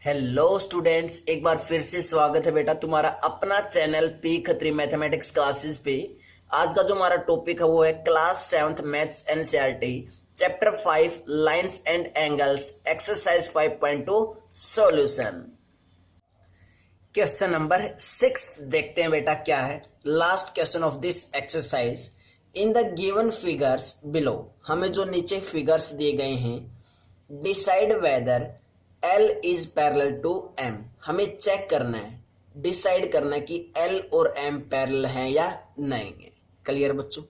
Hello students, एक बार फिर से स्वागत है बेटा तुम्हारा अपना channel P Khatri mathematics classes पे। आज का जो हमारा टॉपिक है वो है class 7th maths NCERT chapter 5 lines and angles exercise 5.2 solution. Question number 6 देखते हैं बेटा क्या है। Last question of this exercise. In the given figures below, हमें जो नीचे फिगर्स दिए गए हैं, decide whether L is parallel to M। हमें चेक करना है, डिसाइड करना है कि L और M पैरेलल हैं या नहीं है। क्लियर बच्चों?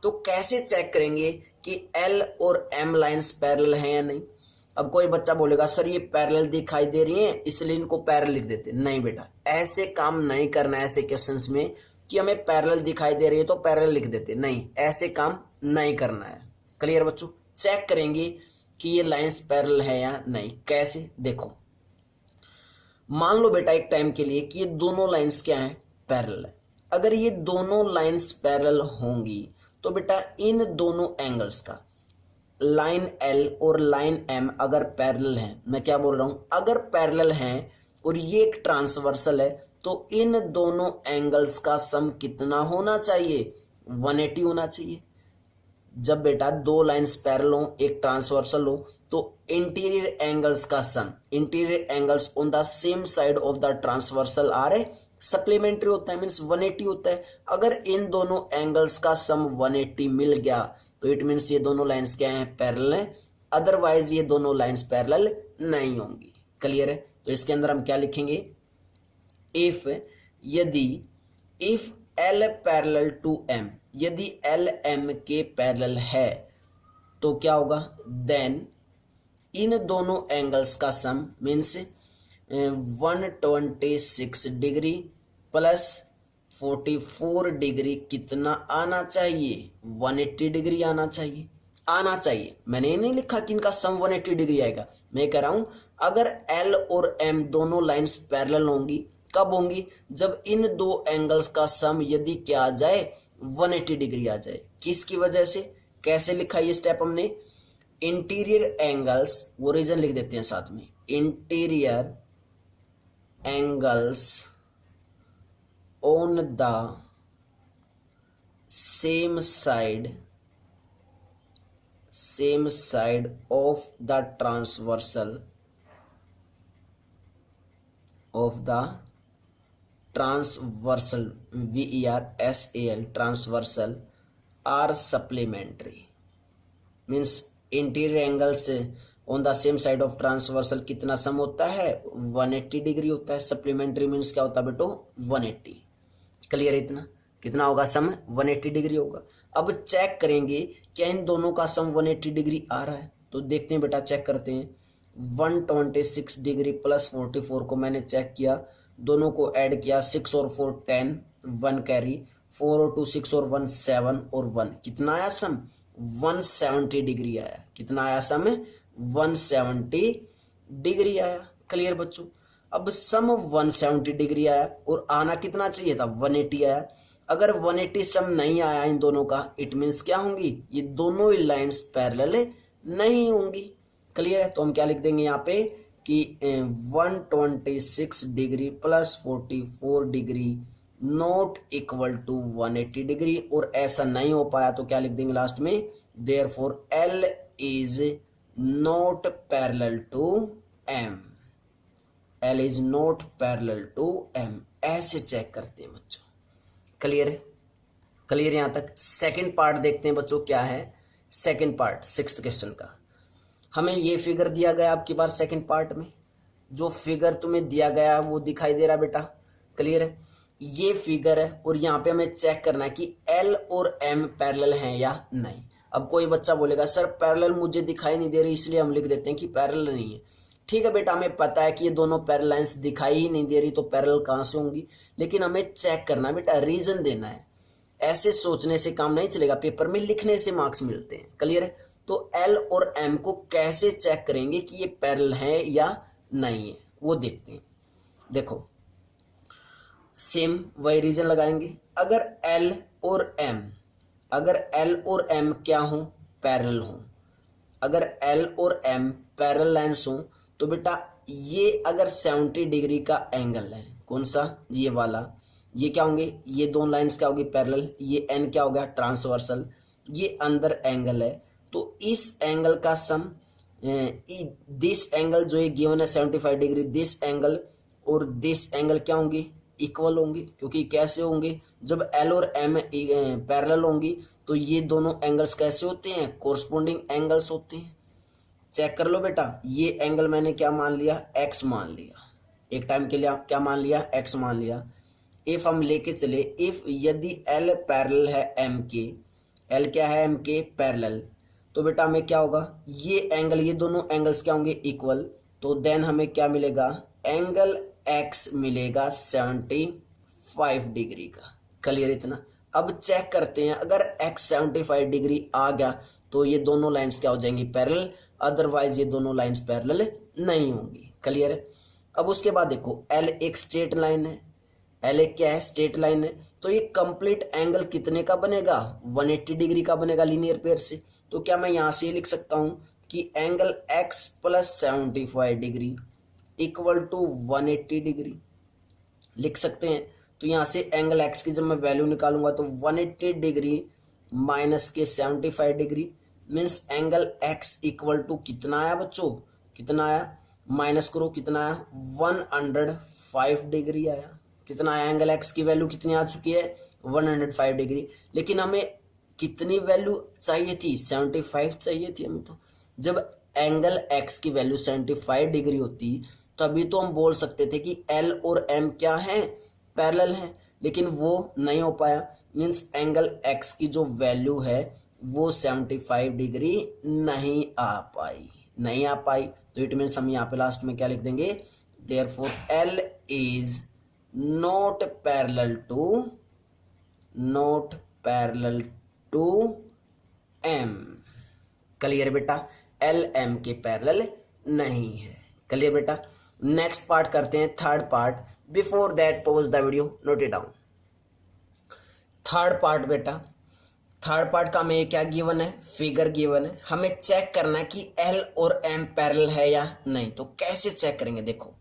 तो कैसे चेक करेंगे कि L और M लाइंस पैरेलल हैं या नहीं। अब कोई बच्चा बोलेगा सर ये पैरेलल दिखाई दे रही हैं इसलिए इनको पैरेलल लिख देते। नहीं बेटा, ऐसे काम नहीं करना है ऐसे क्वेश्चंस में कि हमें पैरेलल दिखाई दे रही है तो पैरेलल लिख देते। नहीं, ऐसे काम नहीं करना है। क्लियर बच्चों? चेक करेंगे कि ये लाइंस पैरेलल है या नहीं। कैसे? देखो, मान लो बेटा एक टाइम के लिए कि ये दोनों लाइंस क्या हैं, पैरेलल है। अगर ये दोनों लाइंस पैरेलल होंगी तो बेटा इन दोनों एंगल्स का, लाइन L और लाइन M अगर पैरेलल हैं, मैं क्या बोल रहा हूं, अगर पैरेलल हैं और ये एक ट्रांसवर्सल है तो इन दोनों एंगल्स का सम कितना होना चाहिए? 180 होना चाहिए। जब बेटा दो लाइंस पैरेलल हो, एक ट्रांसवर्सल हो, तो इंटीरियर एंगल्स का sum, interior angles on the same side of the transversal are supplementary होता है, मींस 180 होता है। अगर इन दोनों एंगल्स का सम 180 मिल गया तो इट मींस ये दोनों लाइंस क्या हैं, पैरेलल हैं। अदरवाइज ये दोनों लाइंस पैरेलल नहीं होंगी। क्लियर है? तो इसके अंदर हम क्या लिखेंगे, इफ, यदि, if L parallel to M, यदि L M के पैरेलल है तो क्या होगा, देन इन दोनों एंगल्स का sum means 126 degree plus 44 degree कितना आना चाहिए? 180 डिग्री आना चाहिए। आना चाहिए, मैंने ये नहीं लिखा कि इनका सम 180 डिग्री आएगा। मैं कह रहा हूं अगर L और M दोनों लाइंस पैरेलल होंगी, कब होंगी? जब इन दो एंगल्स का सम यदि क्या आ जाए, 180 डिग्री आ जाए। किसकी वजह से? कैसे लिखा ये स्टेप हमने, इंटीरियर एंगल्स, वो रीजन लिख देते हैं साथ में, interior angles on the same side of the transversal VERSAL transversal are supplementary. Means interior angles on the same side of transversal कितना सम होता है? 180 डिग्री होता है। सप्लीमेंट्री मीन्स क्या होता है बेटो? 180। क्लियर? इतना कितना होगा सम? 180 डिग्री होगा। अब चेक करेंगे क्या इन दोनों का सम 180 डिग्री आ रहा है। तो देखते हैं बेटा, चेक करते हैं। 126 डिग्री प्लस 44 को मैंने चेक किया, दोनों को ऐड किया, 6 और 4 10, 1 कैरी, 4 और 2 6 और 1 7 और 1 कितना आया सम? 170 डिग्री आया। कितना आया सम? 170 डिग्री आया। क्लियर बच्चों? अब सम 170 डिग्री आया और आना कितना चाहिए था? 180 आया। अगर 180 सम नहीं आया इन दोनों का, इट मीन्स क्या होंगी, ये दोनों ही लाइंस पैरेलल नहीं होंगी। क्लियर है? तो हम क्या लिख देंगे यहाँ पे कि 126 degree plus 44 degree not equal to 180 degree. और ऐसा नहीं हो पाया तो क्या लिख देंगे लास्ट में, therefore L is not parallel to M। L is not parallel to M। ऐसे चेक करते हैं बच्चों। क्लियर है? क्लियर यहां तक? सेकंड पार्ट देखते हैं बच्चों क्या है। सेकंड पार्ट 6th क्वेश्चन का, हमें ये फिगर दिया गया आपकी बार सेकंड पार्ट में, जो फिगर तुम्हें दिया गया वो दिखाई दे रहा बेटा। क्लियर है? ये फिगर है और यहाँ पे हमें चेक करना है कि L और M पैरेलल हैं या नहीं। अब कोई बच्चा बोलेगा सर पैरेलल मुझे दिखाई नहीं दे रही इसलिए हम लिख देते हैं कि पैरेलल नहीं है। ठीक है बेटा, हमें पता है कि ये दोनों पैरेलल लाइंस दिखाई ही नहीं दे रही तो पैरेलल कहाँ से होंगी, लेकिन हमें चेक करना है बेटा, रीजन देना है। ऐसे सोचने से काम नहीं चलेगा, पेपर में लिखने से मार्क्स मिलते हैं। क्लियर है? तो L और M को कैसे चेक करेंगे कि ये पैरेलल है या नहीं है, वो देखते हैं। देखो, सेम वही रीजन लगाएंगे। अगर L और M क्या हो, पैरेलल हो, अगर L और M पैरेलल लाइंस हो तो बेटा ये अगर 70 डिग्री का एंगल है, कौन सा, ये वाला, ये क्या होंगे, ये दोनों लाइंस क्या होगी पैरेलल, ये एन क्या हो गया ट्रांसवर्सल, ये अंदर एंगल है, तो इस एंगल का सम, दिस एंगल जो है गिवन है 75 डिग्री, दिस एंगल और दिस एंगल क्या होंगे, इक्वल होंगे, क्योंकि कैसे होंगे, जब एल और एम पैरेलल होंगी तो ये दोनों एंगल्स कैसे होते हैं, कोरस्पोंडिंग एंगल्स होते हैं। चेक कर लो बेटा, ये एंगल मैंने क्या मान लिया, एक्स मान लिया, एक टाइम के लिए आप क्या मान लिया, एक्स मान लिया। इफ हम लेके चले, इफ यदि एल पैरेलल है एम के, एल क्या है एम के पैरेलल, तो बेटा हमें क्या होगा, ये एंगल, ये दोनों एंगल्स क्या होंगे, इक्वल, तो देन हमें क्या मिलेगा, एंगल एक्स मिलेगा 75 डिग्री का। क्लियर इतना। अब चेक करते हैं, अगर एक्स 75 डिग्री आ गया तो ये दोनों लाइंस क्या हो जाएंगी, पैरेलल, अदरवाइज ये दोनों लाइंस पैरेलल नहीं होंगी। क्लियर है। अब उसके बाद देखो, एल एक स्ट्रेट लाइन है, एल एक क्या है, स्ट्रेट लाइन है, तो ये कंप्लीट एंगल कितने का बनेगा, 180 डिग्री का बनेगा लीनियर पेयर से। तो क्या मैं यहां से लिख सकता हूं कि angle x plus 75 degree equal to 180 degree, लिख सकते हैं। तो यहां से एंगल एक्स की जब मैं वैल्यू निकालूंगा तो 180 डिग्री माइनस के 75 degree means angle x equal to कितना आया बच्चों, कितना आया, माइनस करो कितना आया, 105 डिग्री आया। कितना आया, एंगल एक्स की वैल्यू कितनी आ चुकी है, 105 डिग्री। लेकिन हमें कितनी वैल्यू चाहिए थी, 75 चाहिए थी हमें। तो जब एंगल एक्स की वैल्यू 75 डिग्री होती तभी तो हम बोल सकते थे कि एल और एम क्या है, पैरेलल हैं, लेकिन वो नहीं हो पाया। मीन्स एंगल एक्स की जो वैल्यू है वो 75 डिग्री नहीं आ पाई, नहीं आ पाई। तो इट मीन्स हम यहाँ पे लास्ट में क्या लिख देंगे, therefore L is not parallel to M. Clear बेटा, एल एम के पैरेलल नहीं है। क्लियर बेटा। नेक्स्ट पार्ट करते हैं, third part. Before that pause the video, note it down. Third part बेटा, थर्ड पार्ट का हमें क्या गिवन है, फिगर गिवन है। हमें चेक करना है कि एल और एम पैरेलल है या नहीं। तो कैसे चेक करेंगे, देखो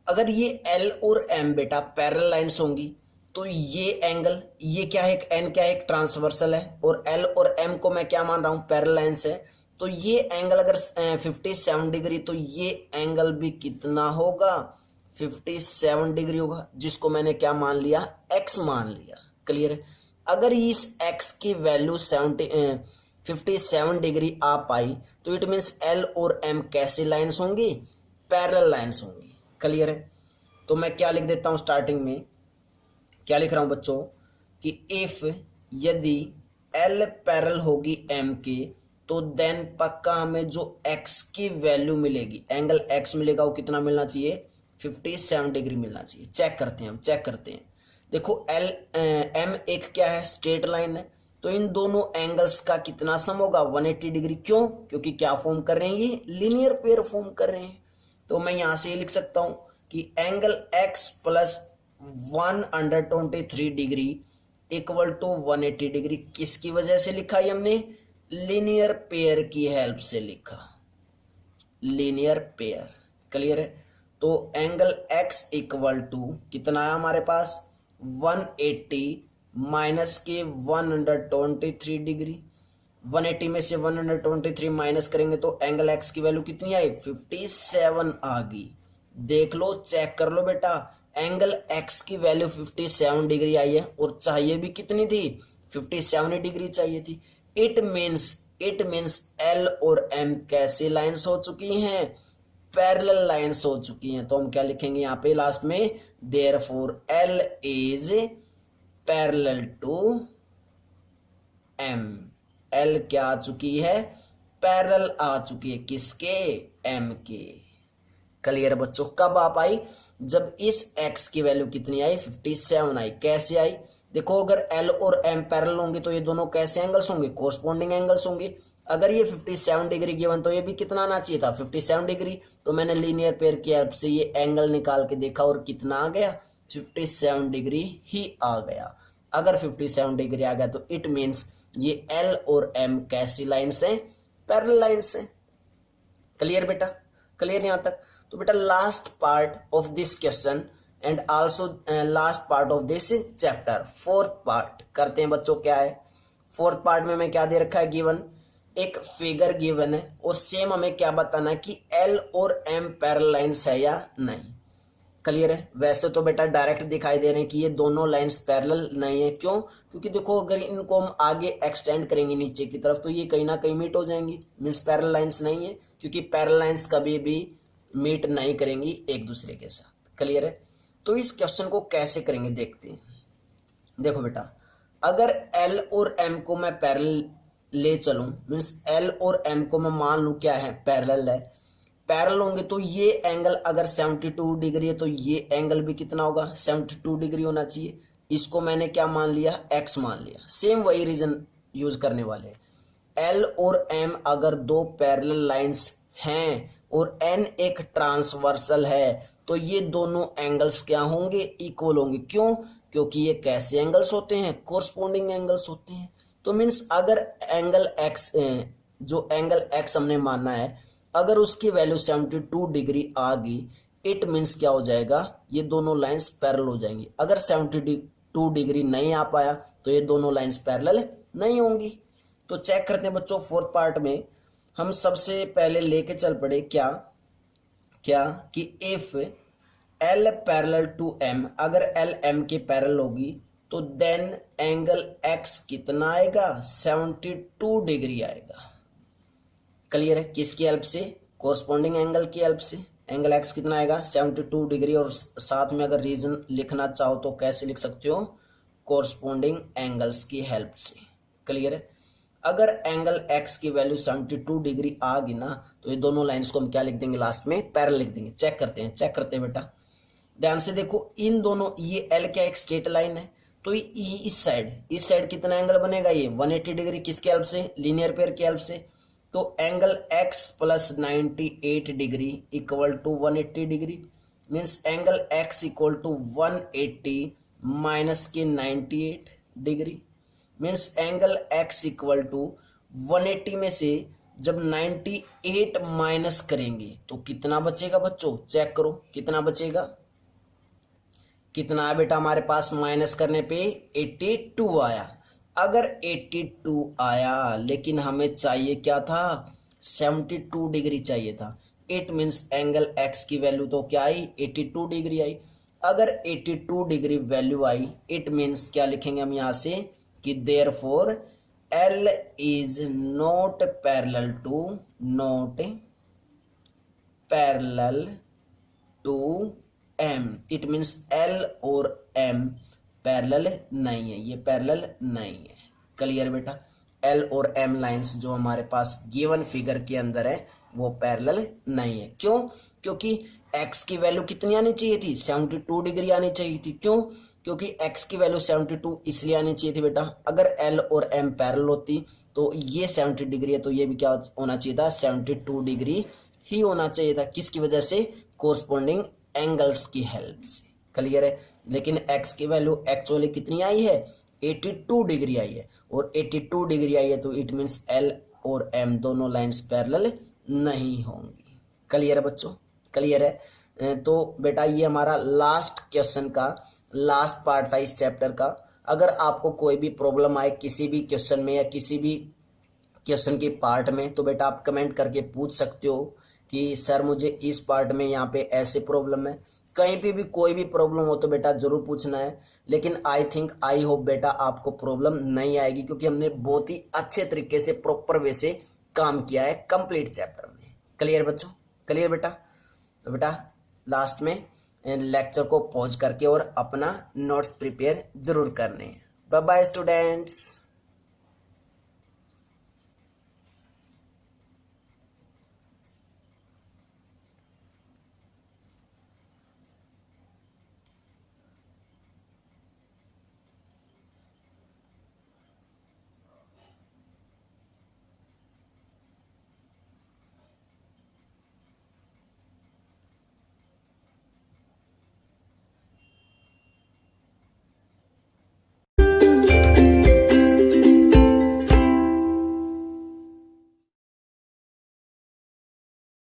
अगर ये एल और एम बेटा पैरेलल लाइंस होंगी तो ये एंगल, ये क्या है, एन क्या है, एक ट्रांसवर्सल है, और एल और एम को मैं क्या मान रहा हूं, पैरेलल लाइंस है। तो ये एंगल अगर 57 डिग्री, तो ये एंगल भी कितना होगा, 57 डिग्री होगा, जिसको मैंने क्या मान लिया, एक्स मान लिया। क्लियर है। अगर इस एक्स की वैल्यू 57 डिग्री आ पाई तो इट मीन्स एल और एम कैसे लाइंस होंगी, पैरेलल लाइंस होंगी। क्लियर है। तो मैं क्या लिख देता हूं, स्टार्टिंग में क्या लिख रहा हूं बच्चों, कि इफ यदि एल पैरेलल होगी एम के, तो देन पक्का हमें जो एक्स की वैल्यू मिलेगी, एंगल एक्स मिलेगा, वो कितना मिलना चाहिए, 57 डिग्री मिलना चाहिए। चेक करते हैं, हम चेक करते हैं। देखो एल एम एक क्या है, स्ट्रेट लाइन है, तो इन दोनों एंगल्स का कितना सम होगा, 180 डिग्री। क्यों, क्योंकि क्या फॉर्म कर रहे हैं, ये लीनियर पेयर फॉर्म कर रहे हैं। तो मैं यहां से ये लिख सकता हूं कि angle x plus 123 degree equal to 180 degree. किसकी वजह से लिखा ये हमने, लीनियर पेयर की हेल्प से लिखा, लीनियर पेयर। क्लियर है। तो एंगल एक्स इक्वल टू कितना आया हमारे पास, 180 माइनस के 123 डिग्री। 180 में से 123 माइनस करेंगे तो एंगल एक्स की वैल्यू कितनी आई, 57 आ गई। देख लो, चेक कर लो बेटा, एंगल एक्स की वैल्यू 57 डिग्री आई है, और चाहिए भी कितनी थी, 57 डिग्री चाहिए थी। इट मीन्स एल और एम कैसी लाइंस हो चुकी हैं, पैरेलल लाइंस हो चुकी हैं। तो हम क्या लिखेंगे यहाँ पे लास्ट में, therefore L is parallel to M. L क्या आ चुकी है, पैरेलल आ चुकी है, किसके, एम के। क्लियर बच्चों। कब आ पाई, जब इस x की वैल्यू कितनी आई, 57 आई। कैसे आई, देखो अगर L और M पैरेलल होंगे तो ये दोनों कैसे एंगल्स होंगे, कोरस्पोंडिंग एंगल्स होंगे। अगर ये 57 डिग्री गिवन तो ये भी कितना आना चाहिए था, 57 डिग्री। तो मैंने लीनियर पेयर की हेल्प से ये एंगल निकाल के देखा और कितना आ गया, 57 डिग्री ही आ गया। अगर 57 डिग्री आ गया तो इट मीन्स ये L और M कैसी लाइन्स हैं, पैरेलल लाइन्स हैं। क्लियर बेटा। क्लियर यहाँ तक? तो बेटा last part of this question and also last part of this chapter, fourth part करते हैं बच्चों। क्या है फोर्थ पार्ट में? मैं क्या दे रखा है, गिवन एक फिगर गिवन है और सेम हमें क्या बताना है कि एल और एम पैरेलल लाइंस है या नहीं। क्लियर है? वैसे तो बेटा डायरेक्ट दिखाई दे रहे हैं कि ये दोनों लाइंस पैरेलल नहीं है। क्यों? क्योंकि देखो अगर इनको हम आगे एक्सटेंड करेंगे नीचे की तरफ तो ये कहीं ना कहीं मीट हो जाएंगी, मीन्स पैरेलल लाइंस नहीं है, क्योंकि पैरेलल लाइंस कभी भी मीट नहीं करेंगी एक दूसरे के साथ। क्लियर है? तो इस क्वेश्चन को कैसे करेंगे देखते हैं। देखो बेटा अगर एल और एम को मैं पैरेलल ले चलूं, मीन्स एल और एम को मैं मान लूं क्या है, पैरेलल है, पैरेलल होंगे तो ये एंगल अगर 72 डिग्री है तो ये एंगल भी कितना होगा, 72 डिग्री होना चाहिए। इसको मैंने क्या मान लिया, एक्स मान लिया। सेम वही रीजन यूज करने वाले हैं। एल और एम अगर दो पैरेलल लाइंस हैं और एन एक ट्रांसवर्सल है तो ये दोनों एंगल्स क्या होंगे, इक्वल होंगे। क्यों? क्योंकि ये कैसे एंगल्स होते हैं, कोरस्पोंडिंग एंगल्स होते हैं। तो मीन्स अगर एंगल एक्स, जो एंगल एक्स हमने माना है, अगर उसकी वैल्यू 72 डिग्री आ गई, इट मीन्स क्या हो जाएगा, ये दोनों लाइंस पैरेलल हो जाएंगी। अगर 72 डिग्री नहीं आ पाया तो ये दोनों लाइंस पैरेलल नहीं होंगी। तो चेक करते हैं बच्चों फोर्थ पार्ट में। हम सबसे पहले लेके चल पड़े क्या क्या कि if L parallel to M, अगर एल एम के पैरेलल होगी तो देन एंगल एक्स कितना आएगा, 72 डिग्री आएगा। क्लियर है? किसकी हेल्प से, कोरस्पोंडिंग एंगल की हेल्प से। एंगल एक्स कितना आएगा, 72 डिग्री। और साथ में अगर रीजन लिखना चाहो तो कैसे लिख सकते हो, कोरस्पोंडिंग एंगल्स की हेल्प से। क्लियर है? अगर एंगल एक्स की वैल्यू 72 डिग्री आ गई ना तो ये दोनों लाइंस को हम क्या लिख देंगे, लास्ट में पैरेलल लिख देंगे। चेक करते हैं बेटा, ध्यान से देखो। इन दोनों, ये एल क्या एक स्ट्रेट लाइन है तो इस साइड कितना एंगल बनेगा, ये 180 डिग्री। किसकी हेल्प से, लीनियर पेयर की हेल्प से। तो angle x plus 98 degree equal to 180 degree, means angle x equal to 180 minus के 98 degree, means angle x equal to 180 में से जब 98 माइनस करेंगे तो कितना बचेगा बच्चों, चेक करो कितना बचेगा। कितना है बेटा हमारे पास, माइनस करने पे 82 आया। अगर 82 आया लेकिन हमें चाहिए क्या था, 72 डिग्री चाहिए था। इट मीन्स एंगल एक्स की वैल्यू तो क्या आई, 82 डिग्री आई। अगर 82 डिग्री वैल्यू आई, इट मीन्स क्या लिखेंगे हम यहाँ से कि therefore L is not parallel to M. It means L और एम पैरेलल नहीं है, ये पैरेलल नहीं है। क्लियर बेटा? एल और एम लाइंस जो हमारे पास गिवन फिगर के अंदर है वो पैरेलल नहीं है। क्यों? क्योंकि एक्स की वैल्यू कितनी आनी चाहिए थी, 72 डिग्री आनी चाहिए थी। क्यों? क्योंकि एक्स की वैल्यू 72 इसलिए आनी चाहिए थी बेटा, अगर एल और एम पैरेलल होती तो ये 70 डिग्री है तो ये भी क्या होना चाहिए था, 72 डिग्री ही होना चाहिए था। किसकी वजह से, कोरस्पोंडिंग एंगल्स की हेल्प से। क्लियर है? लेकिन x की वैल्यू एक्चुअली कितनी आई है, 82 डिग्री आई है। और 82 डिग्री आई है तो इट मीन्स l और m दोनों लाइंस पैरेलल नहीं होंगी। क्लियर है बच्चों? क्लियर है? तो बेटा ये हमारा लास्ट क्वेश्चन का लास्ट पार्ट था इस चैप्टर का। अगर आपको कोई भी प्रॉब्लम आए किसी भी क्वेश्चन में या किसी भी क्वेश्चन के पार्ट में तो बेटा आप कमेंट करके पूछ सकते हो कि सर मुझे इस पार्ट में यहाँ पे ऐसे प्रॉब्लम है। कहीं पे भी कोई भी प्रॉब्लम हो तो बेटा जरूर पूछना है। लेकिन आई होप बेटा आपको प्रॉब्लम नहीं आएगी, क्योंकि हमने बहुत ही अच्छे तरीके से प्रॉपर वे से काम किया है कंप्लीट चैप्टर में। क्लियर बच्चों? क्लियर बेटा? तो बेटा लास्ट में लेक्चर को पॉज करके और अपना नोट्स प्रिपेयर जरूर करने हैं। Bye bye students.